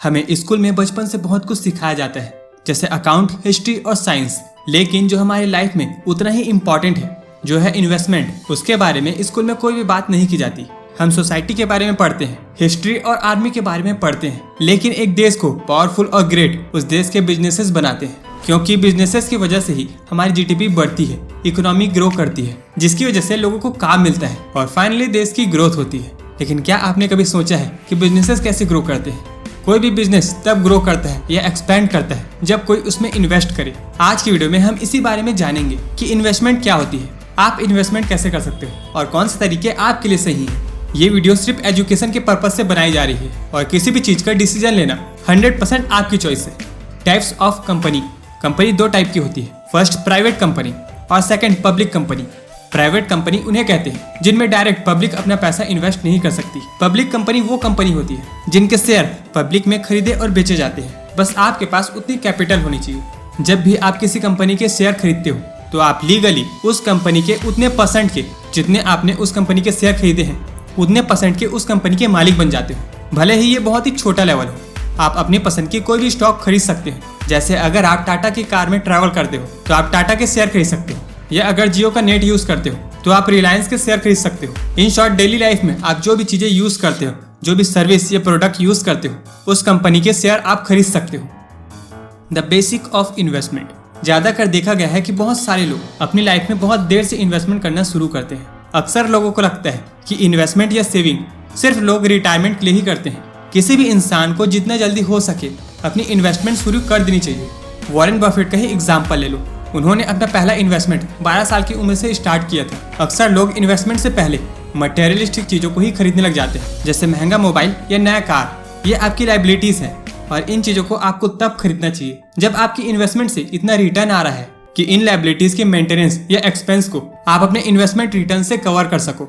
हमें स्कूल में बचपन से बहुत कुछ सिखाया जाता है, जैसे अकाउंट, हिस्ट्री और साइंस। लेकिन जो हमारी लाइफ में उतना ही इम्पोर्टेंट है, जो है इन्वेस्टमेंट, उसके बारे में स्कूल में कोई भी बात नहीं की जाती। हम सोसाइटी के बारे में पढ़ते हैं, हिस्ट्री और आर्मी के बारे में पढ़ते हैं, लेकिन एक देश को पावरफुल और ग्रेट उस देश के बिजनेसेस बनाते हैं, क्योंकि बिजनेसेस की वजह से ही हमारी जीडीपी बढ़ती है, इकोनॉमी ग्रो करती है, जिसकी वजह से लोगों को काम मिलता है और फाइनली देश की ग्रोथ होती है। लेकिन क्या आपने कभी सोचा है कि बिजनेसेस कैसे ग्रो करते हैं? कोई भी बिजनेस तब ग्रो करता है या एक्सपेंड करता है जब कोई उसमें इन्वेस्ट करे। आज की वीडियो में हम इसी बारे में जानेंगे कि इन्वेस्टमेंट क्या होती है, आप इन्वेस्टमेंट कैसे कर सकते हो और कौन से तरीके आपके लिए सही है। ये वीडियो सिर्फ एजुकेशन के पर्पज से बनाई जा रही है और किसी भी चीज का डिसीजन लेना 100% आपकी चॉइस है। Types of company. कंपनी दो टाइप की होती है, फर्स्ट प्राइवेट कंपनी और second public company. Private company उन्हें कहते हैं जिनमें डायरेक्ट पब्लिक अपना पैसा इन्वेस्ट नहीं कर सकती। पब्लिक कंपनी वो कंपनी होती है जिनके शेयर पब्लिक में खरीदे और बेचे जाते हैं, बस आपके पास उतनी कैपिटल होनी चाहिए। जब भी आप किसी कंपनी के शेयर खरीदते हो तो आप लीगली उस कंपनी के उतने परसेंट के, जितने आपने उस कंपनी के शेयर खरीदे हैं, उतने परसेंट के उस कंपनी के मालिक बन जाते हो। भले ही ये बहुत ही छोटा लेवल हो, आप अपनी पसंद की कोई भी स्टॉक खरीद सकते हैं। जैसे अगर आप टाटा की कार में ट्रैवल करते हो तो आप टाटा के शेयर खरीद सकते हो, या अगर जियो का नेट यूज करते हो तो आप रिलायंस के शेयर खरीद सकते हो। इन शॉर्ट, डेली लाइफ में आप जो भी चीजें यूज करते हो, जो भी सर्विस या प्रोडक्ट यूज करते हो, उस कंपनी के शेयर आप खरीद सकते हो। The basic of investment. ज्यादातर देखा गया है कि बहुत सारे लोग अपनी लाइफ में बहुत देर से इन्वेस्टमेंट करना शुरू करते हैं। अक्सर लोगों को लगता है कि इन्वेस्टमेंट या सेविंग सिर्फ लोग रिटायरमेंट के लिए ही करते हैं। किसी भी इंसान को जितना जल्दी हो सके अपनी इन्वेस्टमेंट शुरू कर देनी चाहिए। वॉरेन बफेट का ही एग्जाम्पल ले लो, उन्होंने अपना पहला इन्वेस्टमेंट 12 साल की उम्र से स्टार्ट किया था। अक्सर लोग इन्वेस्टमेंट से पहले मटेरियलिस्टिक चीजों को ही खरीदने लग जाते हैं, जैसे महंगा मोबाइल या नया कार। ये आपकी लाइबिलिटीज है और इन चीजों को आपको तब खरीदना चाहिए जब आपकी इन्वेस्टमेंट से इतना रिटर्न आ रहा है कि इन लाइबिलिटीज के मेंटेनेंस या एक्सपेंस को आप अपने इन्वेस्टमेंट रिटर्न से कवर कर सको।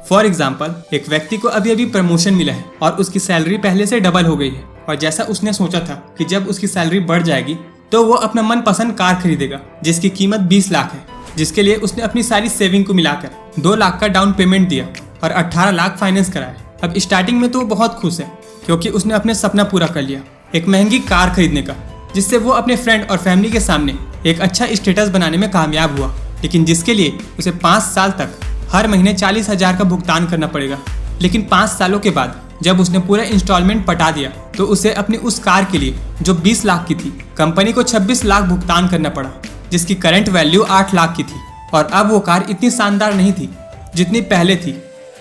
फॉर एग्जाम्पल, एक व्यक्ति को अभी अभी प्रमोशन मिला है और उसकी सैलरी पहले से डबल हो गई है, और जैसा उसने सोचा था कि जब उसकी सैलरी बढ़ जाएगी तो वो अपना मनपसंद कार खरीदेगा जिसकी कीमत 20 लाख है, जिसके लिए उसने अपनी सारी सेविंग को मिलाकर 2 लाख का डाउन पेमेंट दिया और 18 लाख फाइनेंस कराया। अब स्टार्टिंग में तो वो बहुत खुश है क्योंकि उसने अपने सपना पूरा कर लिया, एक महंगी कार खरीदने का, जिससे वो अपने फ्रेंड और फैमिली के सामने एक अच्छा स्टेटस बनाने में कामयाब हुआ। लेकिन जिसके लिए उसे 5 साल तक हर महीने 40,000 का भुगतान करना पड़ेगा। लेकिन 5 सालों के बाद जब उसने पूरा इंस्टॉलमेंट पटा दिया तो उसे अपनी उस कार के लिए जो 20 लाख की थी, कंपनी को 26 लाख भुगतान करना पड़ा, जिसकी करंट वैल्यू 8 लाख की थी। और अब वो कार इतनी शानदार नहीं थी जितनी पहले थी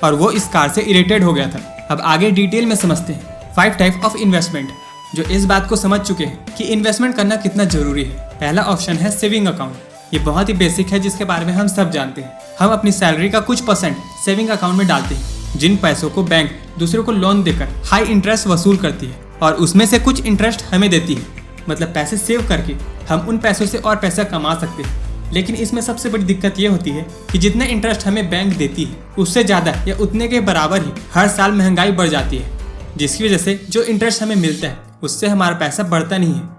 और वो इस कार से इरिटेट हो गया था। अब आगे डिटेल में समझते हैं 5 टाइप ऑफ इन्वेस्टमेंट, जो इस बात को समझ चुके हैं कि इन्वेस्टमेंट करना कितना जरूरी है। पहला ऑप्शन है सेविंग अकाउंट। ये बहुत ही बेसिक है, जिसके बारे में हम सब जानते हैं। हम अपनी सैलरी का कुछ परसेंट सेविंग अकाउंट में डालते हैं, जिन पैसों को बैंक दूसरों को लोन देकर हाई इंटरेस्ट वसूल करती है और उसमें से कुछ इंटरेस्ट हमें देती है। मतलब पैसे सेव करके हम उन पैसों से और पैसा कमा सकते हैं। लेकिन इसमें सबसे बड़ी दिक्कत ये होती है कि जितना इंटरेस्ट हमें बैंक देती है उससे ज़्यादा या उतने के बराबर ही हर साल महंगाई बढ़ जाती है, जिसकी वजह से जो इंटरेस्ट हमें मिलता है उससे हमारा पैसा बढ़ता नहीं है।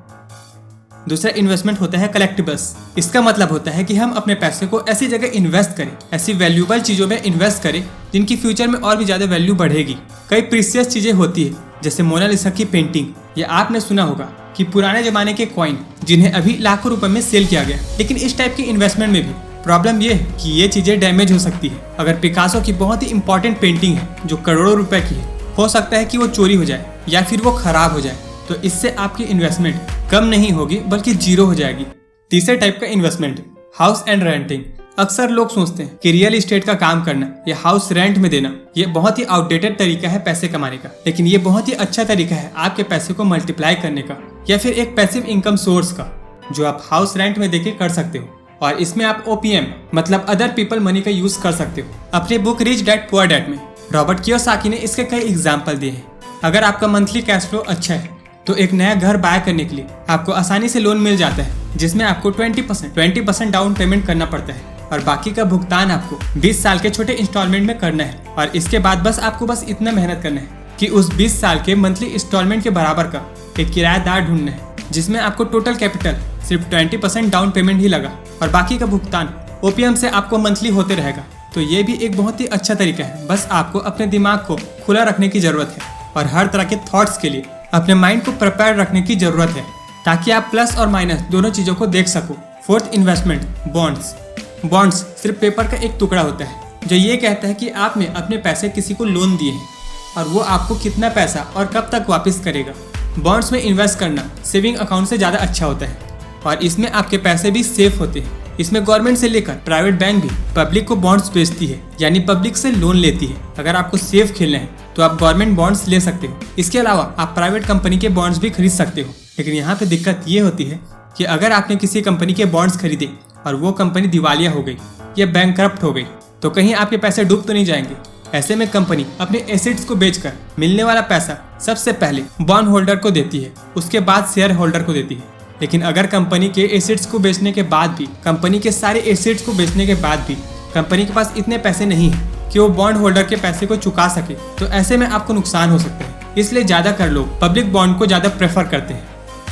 दूसरा इन्वेस्टमेंट होता है कलेक्टिबल्स। इसका मतलब होता है कि हम अपने पैसे को ऐसी जगह इन्वेस्ट करें, ऐसी वैल्यूएबल चीज़ों में इन्वेस्ट करें जिनकी फ्यूचर में और भी ज़्यादा वैल्यू बढ़ेगी। कई प्रीशियस चीज़ें होती है, जैसे मोनालिसा की पेंटिंग, या आपने सुना होगा कि पुराने जमाने के कॉइन जिन्हें अभी लाखों रुपए में सेल किया गया। लेकिन इस टाइप की इन्वेस्टमेंट में भी प्रॉब्लम ये है कि ये चीज़ें डैमेज हो सकती है। अगर पिकासो की बहुत ही इंपॉर्टेंट पेंटिंग है जो करोड़ों रुपए की है, हो सकता है कि वो चोरी हो जाए या फिर वो खराब हो जाए, तो इससे आपकी इन्वेस्टमेंट कम नहीं होगी बल्कि जीरो हो जाएगी। तीसरे टाइप का इन्वेस्टमेंट, हाउस एंड रेंटिंग। अक्सर लोग सोचते हैं कि रियल एस्टेट का काम करना या हाउस रेंट में देना ये बहुत ही आउटडेटेड तरीका है पैसे कमाने का। लेकिन ये बहुत ही अच्छा तरीका है आपके पैसे को मल्टीप्लाई करने का, या फिर एक पैसिव इनकम सोर्स का, जो आप हाउस रेंट में देके कर सकते हो। और इसमें आप OPM मतलब अदर पीपल मनी का यूज कर सकते हो। अपनी book rich dad poor dad में रॉबर्ट कियोसाकी ने इसके कई एग्जाम्पल दिए हैं। अगर आपका मंथली कैश फ्लो अच्छा है तो एक नया घर बाय करने के लिए आपको आसानी से लोन मिल जाता है, जिसमें आपको 20% डाउन पेमेंट करना पड़ता है और बाकी का भुगतान आपको 20 साल के छोटे इंस्टॉलमेंट में करना है। और इसके बाद आपको बस इतना मेहनत करना है कि उस 20 साल के मंथली इंस्टॉलमेंट के बराबर का एक किराएदार ढूंढना है, जिसमें आपको टोटल कैपिटल सिर्फ 20% डाउन पेमेंट ही लगा और बाकी का भुगतान OPM से आपको मंथली होते रहेगा। तो ये भी एक बहुत ही अच्छा तरीका है। बस आपको अपने दिमाग को खुला रखने की जरूरत है और हर तरह के थॉट्स के लिए अपने माइंड को प्रिपेयर रखने की जरूरत है ताकि आप प्लस और माइनस दोनों चीज़ों को देख सको। Fourth investment, bonds. बॉन्ड्स सिर्फ पेपर का एक टुकड़ा होता है जो ये कहता है कि आपने अपने पैसे किसी को लोन दिए हैं और वो आपको कितना पैसा और कब तक वापस करेगा। बॉन्ड्स में इन्वेस्ट करना सेविंग अकाउंट से ज़्यादा अच्छा होता है और इसमें आपके पैसे भी सेफ होते हैं। इसमें गवर्नमेंट से लेकर प्राइवेट बैंक भी पब्लिक को बॉन्ड्स बेचती है, यानी पब्लिक से लोन लेती है। अगर आपको सेफ खेलना है तो आप गवर्नमेंट बॉन्ड्स ले सकते हो। इसके अलावा आप प्राइवेट कंपनी के बॉन्ड्स भी खरीद सकते हो। लेकिन यहाँ पे दिक्कत ये होती है कि अगर आपने किसी कंपनी के बॉन्ड्स खरीदे और वो कंपनी दिवालिया हो गई या बैंकरप्ट हो गई तो कहीं आपके पैसे डूब तो नहीं जाएंगे। ऐसे में कंपनी अपने एसेट्स को बेचकर मिलने वाला पैसा सबसे पहले बॉन्ड होल्डर को देती है, उसके बाद शेयर होल्डर को देती है। लेकिन अगर कंपनी के एसेट्स को बेचने के बाद भी कंपनी के सारे एसेट्स को बेचने के बाद भी कंपनी के पास इतने पैसे नहीं है कि वो बॉन्ड होल्डर के पैसे को चुका सके तो ऐसे में आपको नुकसान हो सकता है। इसलिए ज़्यादातर लोग पब्लिक बॉन्ड को ज़्यादा प्रेफर करते हैं।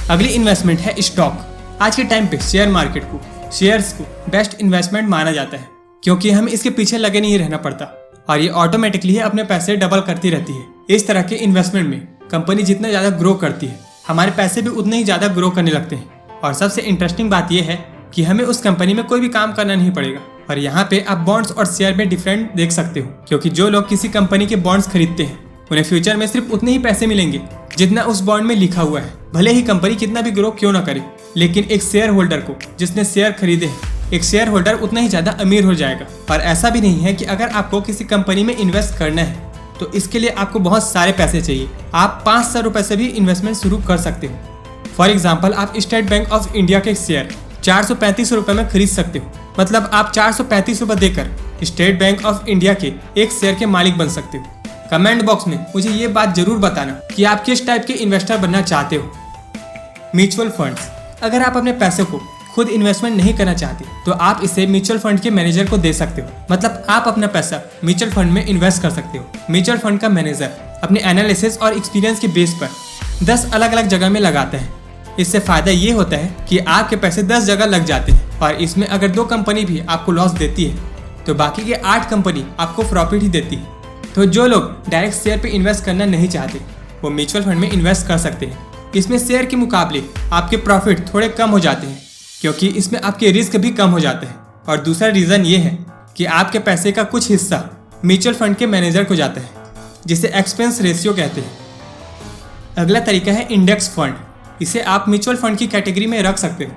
अगली इन्वेस्टमेंट है स्टॉक। आज के टाइम पे शेयर मार्केट को, शेयर्स को बेस्ट इन्वेस्टमेंट माना जाता है क्योंकि हमें इसके पीछे लगे नहीं रहना पड़ता और ये ऑटोमेटिकली अपने पैसे डबल करती रहती है। इस तरह के इन्वेस्टमेंट में कंपनी जितना ज़्यादा ग्रो करती है हमारे पैसे भी उतने ही ज़्यादा ग्रो करने लगते हैं। और सबसे इंटरेस्टिंग बात यह है कि हमें उस कंपनी में कोई भी काम करना नहीं पड़ेगा। और यहाँ पे आप बॉन्ड्स और शेयर में डिफरेंट देख सकते हो क्योंकि जो लोग किसी कंपनी के बॉन्ड्स खरीदते हैं उन्हें फ्यूचर में सिर्फ उतने ही पैसे मिलेंगे जितना उस बॉन्ड में लिखा हुआ है, भले ही कंपनी कितना भी ग्रो क्यों ना करे। लेकिन एक शेयर होल्डर को जिसने शेयर खरीदे हैं, एक शेयर होल्डर उतना ही ज़्यादा अमीर हो जाएगा। और ऐसा भी नहीं है कि अगर आपको किसी कंपनी में इन्वेस्ट करना है तो इसके लिए आपको बहुत सारे पैसे चाहिए। आप 500 रुपये से भी इन्वेस्टमेंट शुरू कर सकते हो। फॉर एग्जाम्पल, आप स्टेट बैंक ऑफ इंडिया के शेयर 435 रुपये में खरीद सकते हो। मतलब आप 435 रुपये देकर स्टेट बैंक ऑफ इंडिया के एक शेयर के मालिक बन सकते हो। कमेंट बॉक्स में मुझे ये बात जरूर बताना कि आप किस टाइप के इन्वेस्टर बनना चाहते हो। Mutual funds. अगर आप अपने पैसे को खुद इन्वेस्टमेंट नहीं करना चाहते तो आप इसे म्यूचुअल फंड के मैनेजर को दे सकते हो। मतलब आप अपना पैसा म्यूचुअल फंड में इन्वेस्ट कर सकते हो। म्यूचुअल फंड का मैनेजर अपने एनालिसिस और एक्सपीरियंस के बेस पर 10 अलग अलग जगह में लगाता है। इससे फायदा ये होता है कि आपके पैसे 10 जगह लग जाते हैं और इसमें अगर 2 कंपनी भी आपको लॉस देती है तो बाकी के 8 कंपनी आपको प्रॉफिट ही देती है। तो जो लोग डायरेक्ट शेयर पे इन्वेस्ट करना नहीं चाहते वो म्यूचुअल फंड में इन्वेस्ट कर सकते हैं। इसमें शेयर के मुकाबले आपके प्रॉफिट थोड़े कम हो जाते हैं क्योंकि इसमें आपके रिस्क भी कम हो जाते हैं। और दूसरा रीज़न ये है कि आपके पैसे का कुछ हिस्सा म्यूचुअल फंड के मैनेजर को जाता है जिसे एक्सपेंस रेशियो कहते हैं। अगला तरीका है इंडेक्स फंड। इसे आप म्यूचुअल फंड की कैटेगरी में रख सकते हो,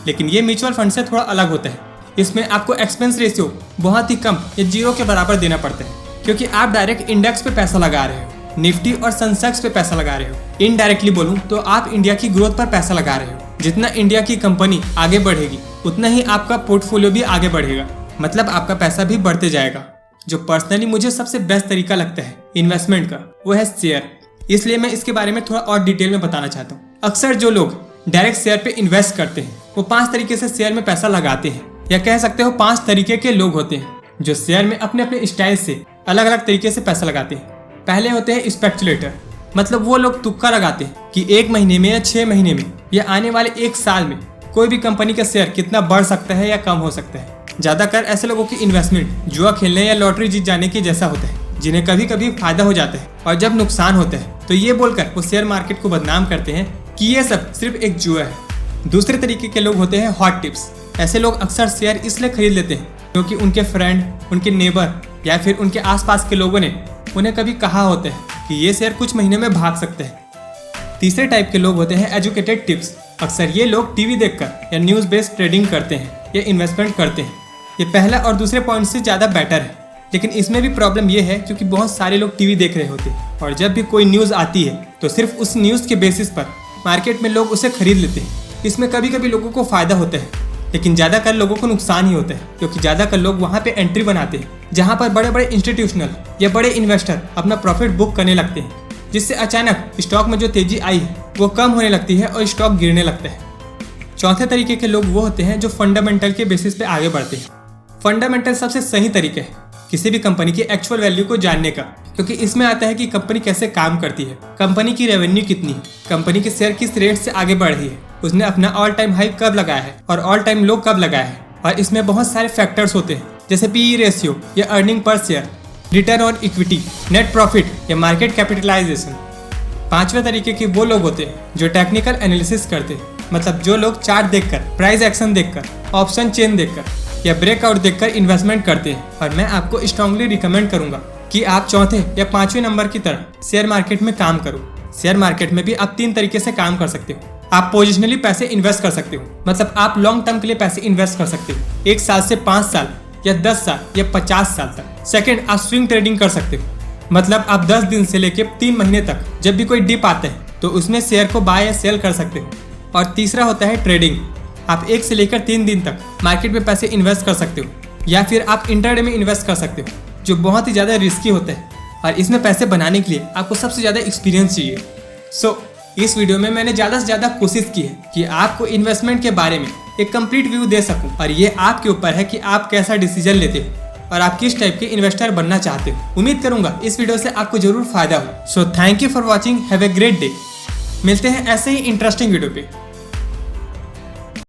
लेकिन ये म्यूचुअल फंड से थोड़ा अलग होता है। इसमें आपको एक्सपेंस रेशियो बहुत ही कम या 0 के बराबर देना पड़ता है क्योंकि आप डायरेक्ट इंडेक्स पे पैसा लगा रहे हो, निफ्टी और सेंसेक्स पे पैसा लगा रहे हो। इनडायरेक्टली बोलूँ तो आप इंडिया की ग्रोथ पर पैसा लगा रहे हो। जितना इंडिया की कंपनी आगे बढ़ेगी उतना ही आपका पोर्टफोलियो भी आगे बढ़ेगा, मतलब आपका पैसा भी बढ़ते जाएगा। जो पर्सनली मुझे सबसे बेस्ट तरीका लगता है इन्वेस्टमेंट का वो है शेयर, इसलिए मैं इसके बारे में थोड़ा और डिटेल में बताना चाहता हूँ। अक्सर जो लोग डायरेक्ट शेयर पे इन्वेस्ट करते हैं वो 5 तरीके से शेयर में पैसा लगाते हैं, या कह सकते हो 5 तरीके के लोग होते हैं जो शेयर में अपने अपने स्टाइल से अलग अलग तरीके से पैसा लगाते हैं। पहले होते हैं स्पेक्युलेटर, मतलब वो लोग तुक्का लगाते हैं कि 1 महीने में या 6 महीने में या आने वाले 1 साल में कोई भी कंपनी का शेयर कितना बढ़ सकता है या कम हो सकता है। ज्यादातर ऐसे लोगों की इन्वेस्टमेंट जुआ खेलने या लॉटरी जीत जाने के जैसा होता है, जिन्हें कभी कभी फायदा हो जाता है और जब नुकसान होता है तो ये बोलकर वो शेयर मार्केट को बदनाम करते हैं कि ये सब सिर्फ एक जुआ है। दूसरे तरीके के लोग होते हैं हॉट टिप्स। ऐसे लोग अक्सर शेयर इसलिए खरीद लेते हैं क्योंकि उनके फ्रेंड, उनके नेबर या फिर उनके आसपास के लोगों ने उन्हें कभी कहा होता है कि ये शेयर कुछ महीने में भाग सकते हैं। तीसरे टाइप के लोग होते हैं एजुकेटेड टिप्स। अक्सर ये लोग टीवी देखकर या न्यूज़ बेस्ड ट्रेडिंग करते हैं या इन्वेस्टमेंट करते हैं। ये पहला और दूसरे पॉइंट से ज़्यादा बेटर है, लेकिन इसमें भी प्रॉब्लम ये है क्योंकि बहुत सारे लोग टीवी देख रहे होते हैं और जब भी कोई न्यूज़ आती है तो सिर्फ उस न्यूज़ के बेसिस पर मार्केट में लोग उसे खरीद लेते हैं। इसमें कभी कभी लोगों को फ़ायदा होता है, लेकिन ज़्यादातर लोगों को नुकसान ही होता है क्योंकि ज़्यादातर लोग वहाँ पे एंट्री बनाते हैं जहाँ पर बड़े बड़े इंस्टीट्यूशनल या बड़े इन्वेस्टर अपना प्रॉफिट बुक करने लगते हैं, जिससे अचानक स्टॉक में जो तेजी आई है वो कम होने लगती है और स्टॉक गिरने लगता है। चौथे तरीके के लोग वो होते हैं जो फंडामेंटल के बेसिस पे आगे बढ़ते हैं। फंडामेंटल सबसे सही तरीका है किसी भी कंपनी की एक्चुअल वैल्यू को जानने का, क्योंकि इसमें आता है कि कंपनी कैसे काम करती है, कंपनी की रेवेन्यू कितनी है, कंपनी के शेयर किस रेट से आगे बढ़ रही है, उसने अपना ऑल टाइम हाई कब लगाया है और ऑल टाइम लो कब लगाया है। और इसमें बहुत सारे फैक्टर्स होते हैं जैसे पीई रेशियो या earning per share, return on equity, net profit या मार्केट कैपिटलाइजेशन। पांचवें तरीके के वो लोग होते हैं जो टेक्निकल एनालिसिस करते हैं, मतलब जो लोग चार्ट देखकर, प्राइस एक्शन देखकर, ऑप्शन चेन देखकर या ब्रेकआउट देखकर इन्वेस्टमेंट करते हैं। और मैं आपको स्ट्रांगली रिकमेंड करूंगा कि आप चौथे या पांचवें नंबर की तरह शेयर मार्केट में काम करो। शेयर मार्केट में भी आप 3 तरीके से काम कर सकते हो। आप पोजिशनली पैसे इन्वेस्ट कर सकते हो, मतलब आप लॉन्ग टर्म के लिए पैसे इन्वेस्ट कर सकते हो, 1 साल से 5 साल या 10 साल या 50 साल तक। सेकंड, आप स्विंग ट्रेडिंग कर सकते हो, मतलब आप 10 दिन से लेकर 3 महीने तक जब भी कोई डिप आता है तो उसमें शेयर को बाय या सेल कर सकते हो। और तीसरा होता है ट्रेडिंग। आप 1 से लेकर 3 दिन तक मार्केट में पैसे इन्वेस्ट कर सकते हो, या फिर आप इंट्राडे में इन्वेस्ट कर सकते हो, जो बहुत ही ज़्यादा रिस्की होता है और इसमें पैसे बनाने के लिए आपको सबसे ज़्यादा एक्सपीरियंस चाहिए। इस वीडियो में मैंने ज़्यादा से ज़्यादा कोशिश की है कि आपको इन्वेस्टमेंट के बारे में एक कंप्लीट व्यू दे सकूं, और ये आपके ऊपर है कि आप कैसा डिसीजन लेते हो और आप किस टाइप के इन्वेस्टर बनना चाहते हो। उम्मीद करूंगा इस वीडियो से आपको जरूर फायदा हो। So thank you for watching, have a great day. मिलते हैं ऐसे ही इंटरेस्टिंग वीडियो पे।